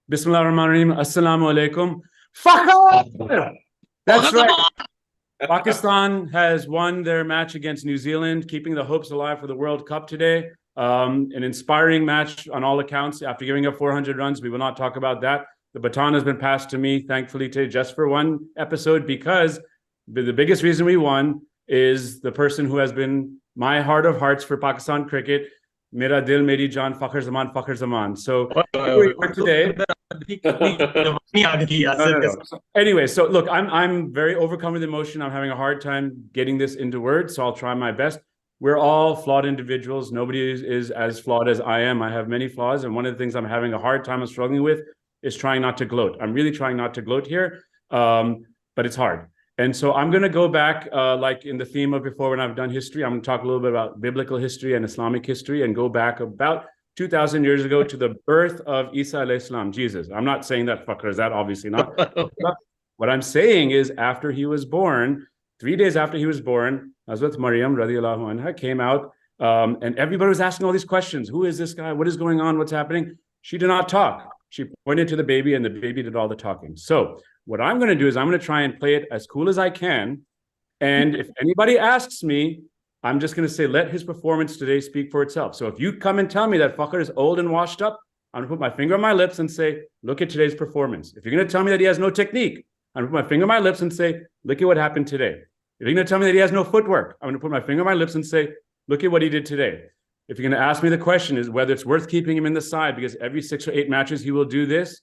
Bismillahirrahmanirrahim. Assalamu alaikum. Fakhar! That's right. Pakistan has won their match against New Zealand, keeping the hopes alive for the World Cup today. An inspiring match on all accounts. After giving up 400 runs, we will not talk about that. The baton has been passed to me, thankfully, today, just for one episode, because the biggest reason we won is the person who has been my heart of hearts for Pakistan cricket, Mera Dil Meri Jaan, Fakhar Zaman, Fakhar Zaman. So here we are today. No. Anyway, so look, I'm very overcome with emotion. I'm having a hard time getting this into words, so I'll try my best. We're all flawed individuals. Nobody is as flawed as I am. I have many flaws, and one of the things I'm having a hard time struggling with is trying not to gloat. I'm really trying not to gloat here, but it's hard. And so I'm going to go back, like in the theme of before when I've done history, I'm going to talk a little bit about biblical history and Islamic history and go back about 2,000 years ago to the birth of Isa alayhi salam, Jesus. I'm not saying that Fakhar is that, obviously not. What I'm saying is after he was born, 3 days after he was born, Hazrat Maryam radiallahu anha came out, and everybody was asking all these questions. Who is this guy? What is going on? What's happening? She did not talk. She pointed to the baby, and the baby did all the talking. So what I'm going to do is I'm going to try and play it as cool as I can. And if anybody asks me, I'm just going to say, let his performance today speak for itself. So if you come and tell me that Fakhar is old and washed up, I'm going to put my finger on my lips and say, look at today's performance. If you're going to tell me that he has no technique, I'm going to put my finger on my lips and say, look at what happened today. If you're going to tell me that he has no footwork, I'm going to put my finger on my lips and say, look at what he did today. If you're going to ask me the question is whether it's worth keeping him in the side because every 6 or 8 matches he will do this,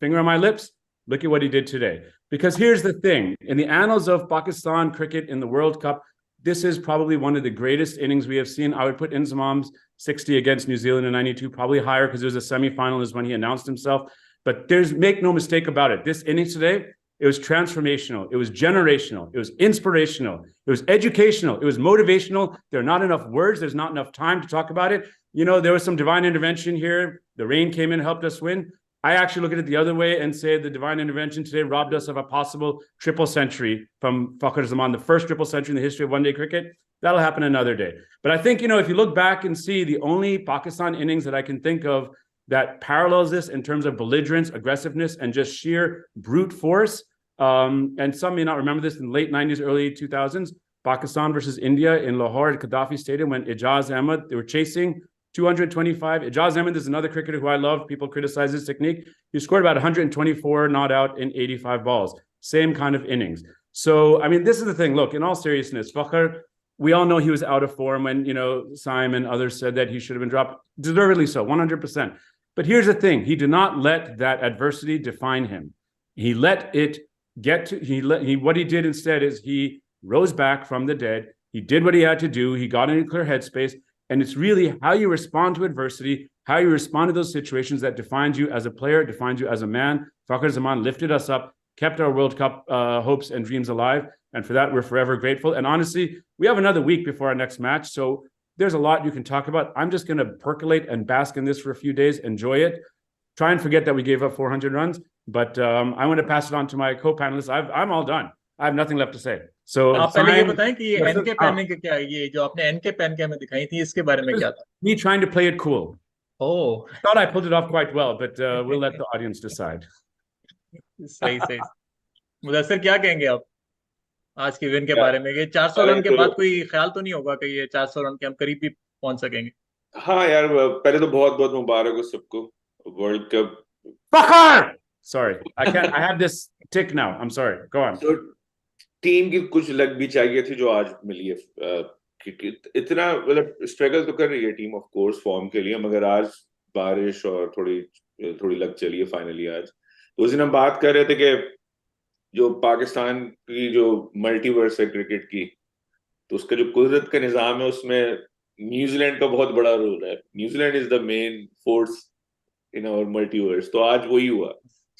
finger on my lips, look at what he did today. Because here's the thing. In the annals of Pakistan cricket in the World Cup, this is probably one of the greatest innings we have seen. I would put Inzamam's 60 against New Zealand in 92, probably higher because there was a semifinal is when he announced himself. But make no mistake about it. This innings today, it was transformational. It was generational. It was inspirational. It was educational. It was motivational. There are not enough words. There's not enough time to talk about it. You know, there was some divine intervention here. The rain came in, helped us win. I actually look at it the other way and say the divine intervention today robbed us of a possible triple century from Fakhar Zaman, the first triple century in the history of one-day cricket. That'll happen another day. But I think, you know, if you look back and see the only Pakistan innings that I can think of that parallels this in terms of belligerence, aggressiveness, and just sheer brute force, and some may not remember this in the late 90s, early 2000s, Pakistan versus India in Lahore at Gaddafi Stadium when Ijaz Ahmed, they were chasing 225. Ijaz Ahmed is another cricketer who I love. People criticize his technique. He scored about 124 not out in 85 balls. Same kind of innings. So, I mean, this is the thing. Look, in all seriousness, Fakhar, we all know he was out of form when, you know, Simon and others said that he should have been dropped. Deservedly so, 100%. But here's the thing. He did not let that adversity define him. He let it get to, what he did instead is he rose back from the dead. He did what he had to do. He got in a clear headspace. And it's really how you respond to adversity, how you respond to those situations that defines you as a player, defines you as a man. Fakhar Zaman lifted us up, kept our World Cup hopes and dreams alive. And for that, we're forever grateful. And honestly, we have another week before our next match. So there's a lot you can talk about. I'm just going to percolate and bask in this for a few days, enjoy it. Try and forget that we gave up 400 runs. But I want to pass it on to my co-panelists. I'm all done. I have nothing left to say. So आप पहले ये बताएं कि ये N के पहनने के क्या है, ये जो आपने एन के पहन के हमें दिखाई थी इसके बारे में क्या था? Me trying to play it cool. Oh, I thought I pulled it off quite well, but we'll let the audience decide. सही मुदस्सिर क्या कहेंगे आप आज के विन के बारे में? ये 400 रन के बाद कोई ख्याल तो नहीं होगा कि ये 400 रन के हम करीब भी पहुंच सकेंगे? हाँ यार, पहले तो बहुत बहुत मुबारक हो सबको world cup. Fakhar! Sorry, I have this tick now. I'm sorry. Go on. So, team की कुछ लग भी चाहिए थी जो आज मिली है. इतना मतलब स्ट्रगल तो कर रही है टीम ऑफ कोर्स फॉर्म के लिए, मगर आज बारिश और थोड़ी लग चली है फाइनली आज. तो उस दिन हम बात कर रहे थे कि जो पाकिस्तान की जो मल्टीवर्स है क्रिकेट की, तो उसका जो कुदरत का निजाम है उसमें न्यूजीलैंड का बहुत बड़ा रोल है. New Zealand is the main force in our multiverse. तो आज वही हुआ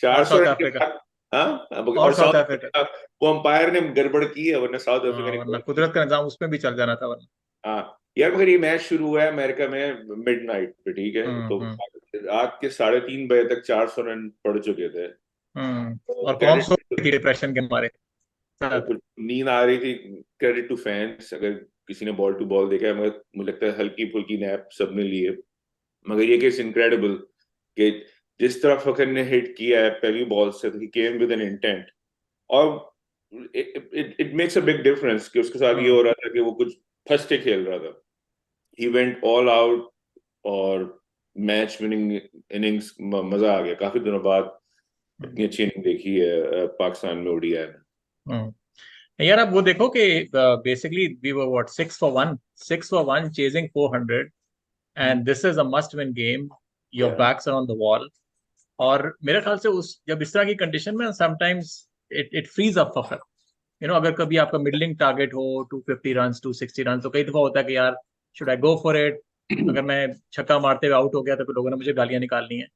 400 रन के बाद. और साउथ अफ्रीका वो अंपायर ने गड़बड़ की है, वरना साउथ अफ्रीका ने कुदरत का निजाम उसमें भी चल जाना था वरना. हाँ यार, मगर ये मैच शुरू हुआ है अमेरिका में मिडनाइट पे, ठीक है. तो रात के 3:30 बजे तक 400 रन पड़ चुके थे. और कौन सो रही थी डिप्रेशन के मारे, नींद आ रही थी. क्रेडिट टू फैंस, अगर किसी ने बॉल टू बॉल देखा है, मगर मुझे लगता है हल्की फुल्की नैप सबने ली है. मगर ये केस इनक्रेडिबल कि जिस तरह फखर ने हिट किया है पहली बॉल से, ही केम विद एन इंटेंट, और it makes a big difference कि उसके साथ ये हो रहा था कि वो कुछ फंस के खेल रहा था, ही वेंट ऑल आउट, और मैच विनिंग इनिंग्स, मजा आ गया। काफी दिनों बाद इतनी अच्छी इनिंग देखी है पाकिस्तान में ओडीआई में। यार अब वो देखो कि basically we were what 6 for 1 chasing 400 and this is a must win game, your backs are on the wall. और मेरे ख्याल से उस जब इस तरह की कंडीशन में समटाइम्स इट फ्रीज अप फखर, अगर कभी आपका मिडलिंग टारगेट हो 250 रन 260 रन, तो कई दफा होता है कि यार should I go for it, अगर मैं छक्का मारते हुए आउट हो गया तो फिर लोगों ने मुझे गालियां निकालनी है।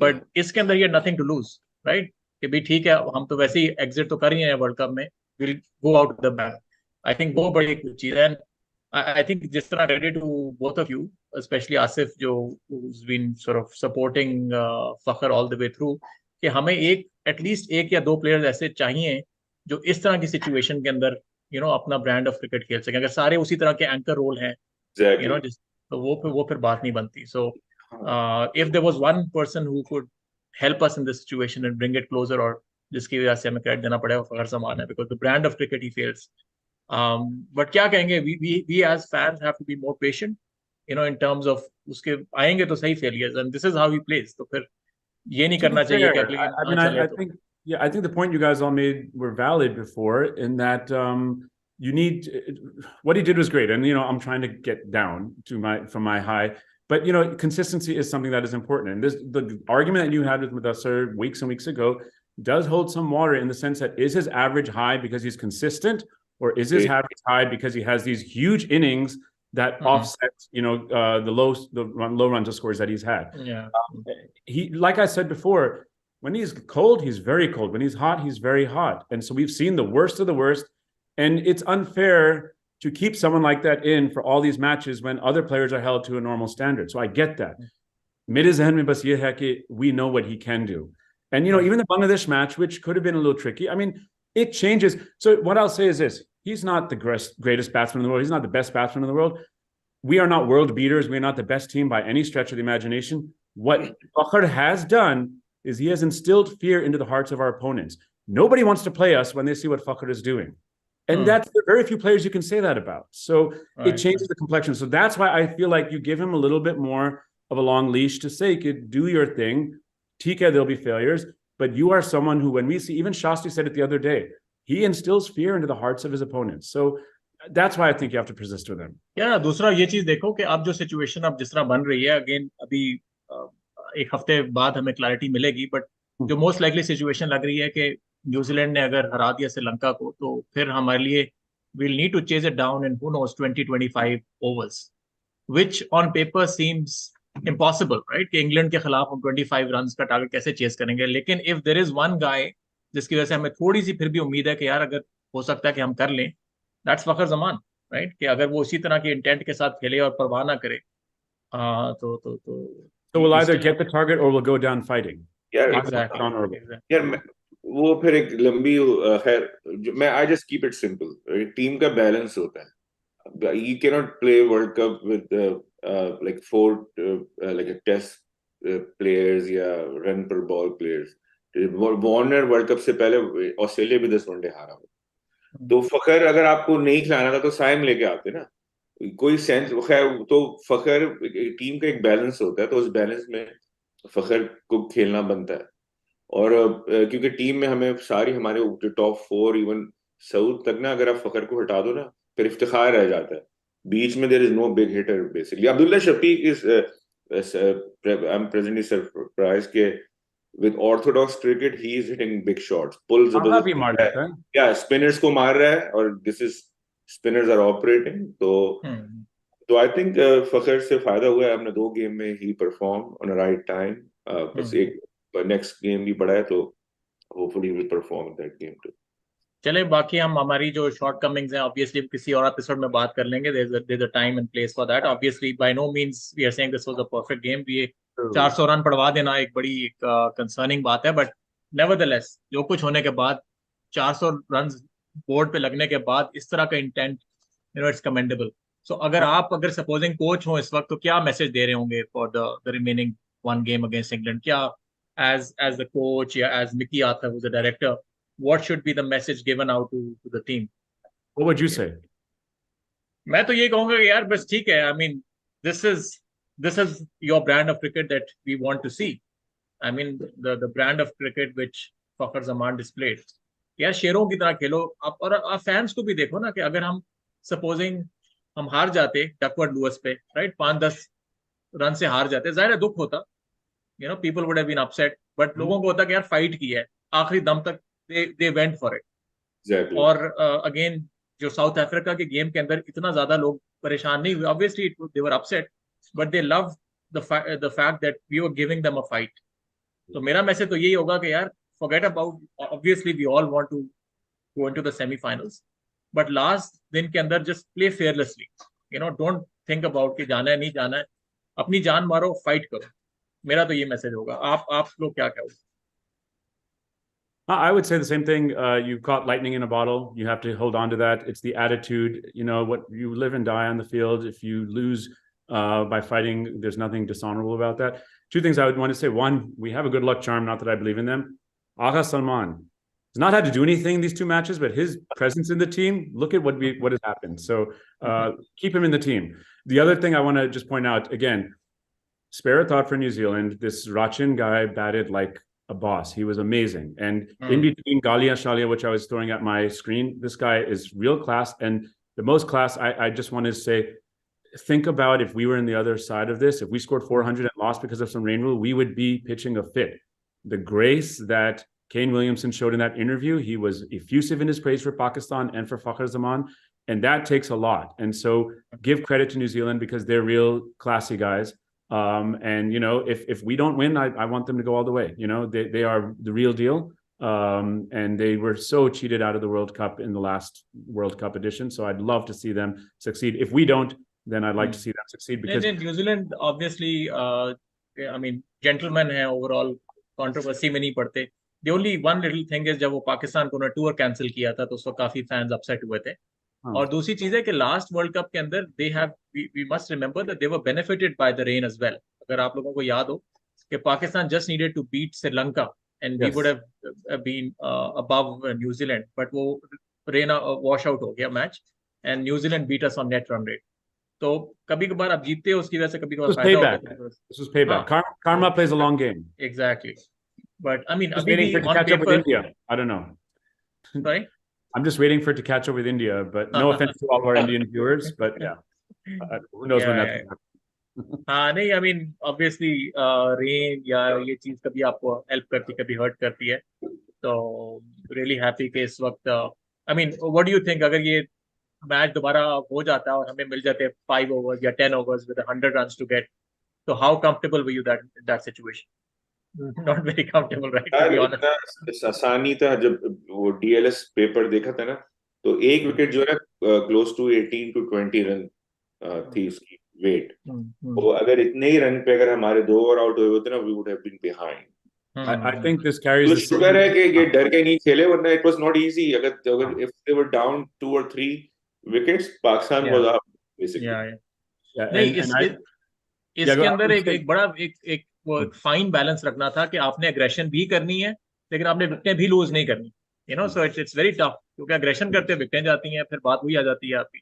बट इसके अंदर ये नथिंग टू लूज, राइट, कि भी ठीक है हम तो वैसे ही एग्जिट तो कर ही हैं वर्ल्ड कप में, will go out the back. I think वो बड़ी चीज है। आई थिंक जिस तरह credit to both of you, specially Asif जो who's been sort of supporting Fakhar all the way through, कि हमें एटलीस्ट एक या दो प्लेयर्स ऐसे चाहिए जो इस तरह की सिचुएशन के अंदर अपना ब्रांड ऑफ क्रिकेट खेल सकें। अगर सारे उसी तरह के एंकर रोल हैं जिस, तो वो फिर बात नहीं बनती। सो if there was one person who could help us in this situation and bring it closer, और जिसकी वजह से हमें क्रेडिट देना पड़ेगा, फखर जमान है, because the brand of cricket he fails. But क्या कहेंगे, we as fans have to be more patient, in terms of उसके आएंगे तो सही failures, and this is how he plays. तो फिर ये नहीं To be करना चाहिए कि fair, अगले I गेम mean, ना चले I तो। think, yeah, I think the point you guys all made were valid before, in that you need, what he did was great, and I'm trying to get down to from my high, but consistency is something that is important, and the argument that you had with us, sir, weeks and weeks ago, does hold some water, in the sense that, is his average high because he's consistent, or is his average high because he has these huge innings that offset the low run scores that he's had? Yeah. He, like I said before, when he's cold, he's very cold. When he's hot, he's very hot. And so we've seen the worst of the worst. And it's unfair to keep someone like that in for all these matches when other players are held to a normal standard. So I get that. Mere zehn mein bas ye hai ki we know what he can do. And, even the Bangladesh match, which could have been a little tricky, I mean, it changes. So what I'll say is this: he's not the greatest batsman in the world. He's not the best batsman in the world. We are not world beaters. We're not the best team by any stretch of the imagination. What Fakhar has done is he has instilled fear into the hearts of our opponents. Nobody wants to play us when they see what Fakhar is doing. And that's, there are very few players you can say that about. So it changes the complexion. So that's why I feel like you give him a little bit more of a long leash to say, kid, do your thing. TK, there'll be failures. But you are someone who, when we see, even Shasti said it the other day, he instills fear into the hearts of his opponents. So that's why I think you have to persist with him. Yeah, दूसरा ये चीज देखो कि अब जो situation अब जिस तरह बन रही है, अगेन अभी एक हफ्ते बाद हमें क्लैरिटी मिलेगी, बट जो मोस्ट लाइकली सिचुएशन लग रही है कि न्यूजीलैंड ने अगर हरा दिया श्रीलंका को, तो फिर हमारे लिए we'll need to chase it down in who knows 20-25 overs, which on paper seems impossible, right? कि इंग्लैंड के खिलाफ हम 25 रन का टारगेट कैसे चेस करेंगे? लेकिन if there is one guy जिसकी वजह से हमें थोड़ी सी फिर भी उम्मीद है कि यार अगर हो सकता है कि हम कर लें, that's फखर जमान, राइट? कि अगर वो उसी तरह के इंटेंट के साथ खेले और परवाह ना करे, So we'll either get the target or we'll go down fighting. यार वो फिर एक लंबी खैर, मैं I just keep it simple. Team का बैलेंस होता है. You cannot play World Cup with like four like a test players या run per ball players. Warner world cup से पहले ऑस्ट्रेलिया भी 10 वनडे हारा. तो फखर अगर आपको नहीं खिलाना था तो साइम लेके आते ना, कोई सेंस. खैर, तो फखर टीम का एक बैलेंस होता है, तो उस बैलेंस में फखर को खेलना बनता है. और क्योंकि टीम में हमें सारी हमारे टॉप 4 इवन साउथ तक ना, अगर आप फखर को हटा दो ना, फिर इफ्तिखार रह जाता है. बीच में there is no big hitter basically. Abdullah Shafique is I am presently surprise के with orthodox cricket he is hitting big shots, pull जबरदस्त, yeah, spinners को मार रहा है, और this is spinners are operating. तो I think फखर से फायदा हुआ है. हमने 2 गेम में ही perform on the right time. बस एक नेक्स्ट गेम भी पड़ा है, तो hopefully we will perform in that game too. चले, बाकी हम हमारी जो शॉर्ट कमिंग्स हैं ऑब्वियसली किसी और एपिसोड में बात कर लेंगे. there's a time and place for that. Obviously by no means we are saying this was a perfect game. ये 400 रन पड़वा देना एक बड़ी कंसर्निंग बात है, बट नेवरदलेस जो कुछ होने के बाद 400 रन बोर्ड पे लगने के बाद इस तरह का इंटेंट, इट्स कमेंडेबल. सो अगर सपोजिंग कोच हो इस वक्त, तो क्या मैसेज दे रहे होंगे for the remaining 1 game against England? क्या as the coach, या as Mickey Arthur, who's the director, what should be the message given out to the team? What would you say? मैं तो ये कहूंगा कि यार बस ठीक है. I mean, this is your brand of cricket that we want to see. I mean, the brand of cricket which Fakhar Zaman displayed. यार शेरों की तरह खेलो आप, और आप फैंस को भी देखो ना कि अगर हम सपोजिंग हम हार जाते डकवर्थ लुइस पे, राइट, 5-10 रन से हार जाते, जाहिर है दुख होता, people would have been upset, but लोगों को होता कि यार फाइट की है आखिरी दम तक, they went for it. Exactly. और अगेन जो साउथ अफ्रीका के गेम के अंदर इतना ज्यादा लोग परेशान नहीं हुए, obviously they were upset, but they love the fact that we were giving them a fight. तो मेरा मैसेज तो यही होगा कि यार forget about, obviously we all want to go into the semifinals, but last दिन के अंदर just play fearlessly, don't think about कि जाना है नहीं जाना है, अपनी जान मारो, फाइट करो. मेरा तो ये मैसेज होगा. आप लोग क्या कहोगे? I would say the same thing. You caught lightning in a bottle. You have to hold on to that. It's the attitude. What you live and die on the field. If you lose by fighting, there's nothing dishonorable about that. Two things I would want to say. One, we have a good luck charm. Not that I believe in them. Fakhar Zaman has not had to do anything these two matches, but his presence in the team. Look at what has happened. So keep him in the team. The other thing I want to just point out again. Spare a thought for New Zealand. This Rachin guy batted like a boss. He was amazing. And in between Galia Shalia, which I was throwing at my screen, this guy is real class. And the most class, I just want to say, think about if we were in the other side of this, if we scored 400 and lost because of some rain rule, we would be pitching a fit. The grace that Kane Williamson showed in that interview, he was effusive in his praise for Pakistan and for Fakhar Zaman. And that takes a lot. And so give credit to New Zealand because they're real classy guys. And if we don't win, I want them to go all the way. They are the real deal. And they were so cheated out of the World Cup in the last World Cup edition. So I'd love to see them succeed. If we don't, then I'd like to see them succeed because New Zealand obviously, I mean, gentlemen hai overall, controversy में नहीं पड़ते. The only one little thing is जब वो पाकिस्तान को tour cancel किया था तो उसको काफी फैंस अपसेट हुए थे. और दूसरी चीज है कि लास्ट वर्ल्ड कप के अंदर we must remember that they were benefited by the rain as well. अगर आप लोगों को याद हो कि Pakistan just needed to beat Sri Lanka and we would have been above New Zealand, but वो rain wash out हो गया match and New Zealand beat us on net run rate. तो कभी कभार आप जीतते हो उसकी वजह से, कभी कभार फायदा होता है. This was payback. Karma plays a long game. Exactly. But I mean, just waiting for it to catch up with India. I don't know. Sorry? I'm just waiting for it to catch up with India, but no offense to all our Indian viewers, but yeah, who knows when that's happening. हाँ नहीं, I mean obviously rain या ये चीज कभी आपको help करती, कभी hurt करती है. तो really happy कि इस वक्त I mean, what do you think अगर ये मैच दोबारा हो जाता है और हमें मिल जाते 5 overs या 10 overs with 100 runs to get, so how comfortable were you that situation? Not very comfortable, right? To be honest. आसानी था. जब वो DLS पेपर देखा था ना, तो एक विकेट जो है क्लोज टू 18 to 20 रन थी उसकी वेट. वो अगर इतने ही रन पे अगर हमारे 2 ओवर आउट हुए होते ना, we would have been behind. I think this carries the शुक्र है कि ये डर के नहीं खेले, वरना it was not easy. अगर if they were down 2 or 3 wickets, Pakistan was up basically. नहीं, इसके अंदर एक बड़ा एक वो फाइन बैलेंस रखना था कि आपने एग्रेशन भी करनी है लेकिन आपने विकेटें भी लूज नहीं करनी. सो इट्स वेरी टफ, क्योंकि एग्रेशन करते विकेटें जाती हैं, फिर बात वही आ जाती है आपकी.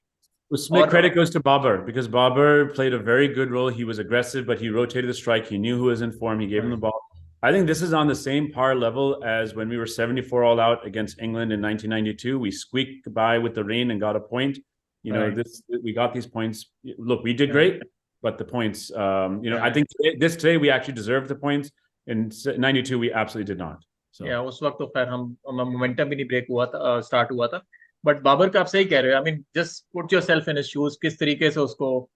Usme credit goes to Babar because Babar played a very good role. He was aggressive, but he rotated the strike. He knew who was in form. He gave him the ball. I think this is on the same par level as when we were 74 all out against England in 1992. We squeaked by with the rain and got a point. We got these points. Look, we did great, but the points, I think today we actually deserved the points. In 92, we absolutely did not. So yeah, उस वक्त तो खैर हम momentum भी नहीं break हुआ था, start हुआ था. बट बाबर का आप सही कह रहे हो. I mean, just put yourself in his shoes. किस तरीके से उसको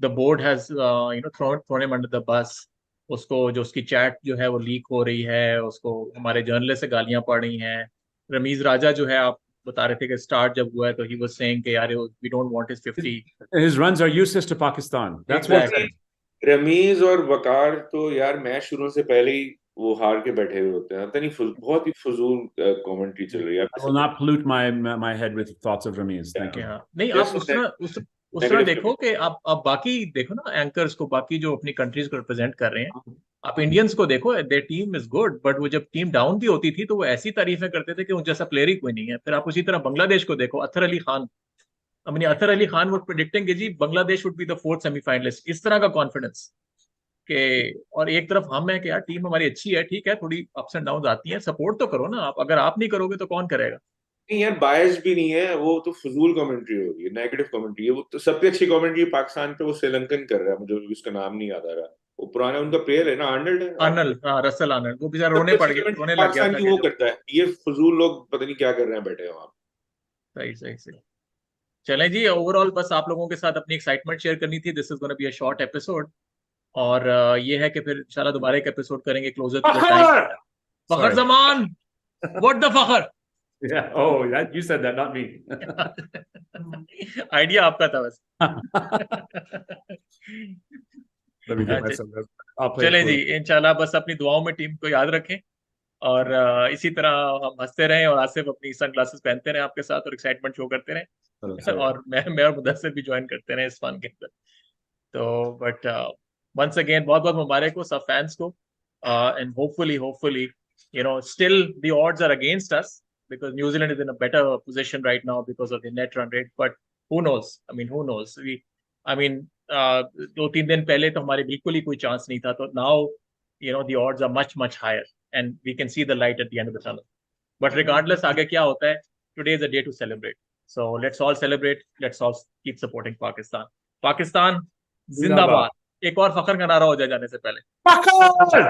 the board has thrown him under the bus. उसको जो उसकी चैट जो है वो लीक हो रही है, उसको हमारे जर्नलिस्ट से गालियां पड़ रही हैं. रमीज राजा जो है, आप बता रहे थे कि स्टार्ट जब हुआ है तो he was saying कि यार we don't want his 50. His runs are useless to Pakistan. That's exactly. Ramiz और वकार तो यार मैच शुरू से पहले ही वो हार के बैठे हुए होते हैं. नहीं, बहुत ही फजूल कमेंट्री चल रही है. I will not pollute my head with thoughts of Ramiz. Thank you. नहीं, आप उस तरह देखो कि आप बाकी देखो ना एंकर्स को, बाकी जो अपनी कंट्रीज को रिप्रेजेंट कर रहे हैं, आप इंडियंस को देखो, their team is good, but वो जब टीम डाउन भी होती थी तो वो ऐसी तारीफें करते थे कि उन जैसा प्लेयर ही कोई नहीं है। फिर आप उसी तरह बांग्लादेश को देखो, Athar Ali Khan, I mean, Athar Ali Khan would predicting कि जी Bangladesh would be the fourth semifinalist, इस तरह का कॉन्फिडेंस के। और एक तरफ हम है कि यार टीम हमारी अच्छी है, ठीक है, थोड़ी अप्स एंड डाउन आती हैं, सपोर्ट तो करो ना आप, अगर आप नहीं करोगे तो कौन करेगा? नहीं यार, बायस भी नहीं है, वो तो फजूल कमेंट्री होगी, नेगेटिव कमेंट्री है। वो तो सबसे अच्छी कमेंट्री पाकिस्तान पे वो श्रीलंकन कर रहा है, मुझे उसका नाम नहीं याद आ रहा। वो पुराना उनका प्लेयर है ना, आर्नल्ड है। आर्नल्ड, हाँ, रसल आर्नल्ड, वो बेचारा रोने सबसे पड़ अच्छी गया, कमेंट्री रोने लग गया पाकिस्तान था की कि वो जब। करता है। ये फजूल लोग पता नहीं क्या कर रहे हैं बैठे हैं वहां। सही सही सही। चलें जी, ओवरऑल बस आप लोगों के साथ अपनी एक्साइटमेंट शेयर करनी थी। This is gonna be a short episode, और ये है कि फिर इंशाल्लाह दोबारा एक एपिसोड करेंगे closer to the time. Fakhar! Fakhar Sorry. Zaman, what the Fakhar. Yeah. Oh, that you said that, not me. Idea आपका था बस। Let me get अच्छा, myself. I'll play it चलें जी, cool. इंशाल्लाह बस अपनी दुआओं में टीम को याद रखें, और इसी तरह हम हंसते रहें, और आसिफ अपनी सन ग्लासेस पहनते रहें आपके साथ, और एक्साइटमेंट शो करते रहें, Sorry. और मैं और मुदस्सिर भी ज्वाइन करते रहें इस फन के अंदर। तो बट वंस अगेन बहुत बहुत मुबारक हो सब फैंस को, and hopefully still the odds are against us because New Zealand is in a better position right now because of the net run rate, but who knows? Who knows? दो तीन दिन पहले तो हमारे बिल्कुल ही कोई चांस नहीं था, तो now the odds are much higher and we can see the light at the end of the tunnel. But regardless आगे क्या होता है, today is a day to celebrate. So let's all celebrate, let's all keep supporting Pakistan. Pakistan जिंदाबाद। एक और फखर का नारा हो जाए जाने से पहले। Fakhar!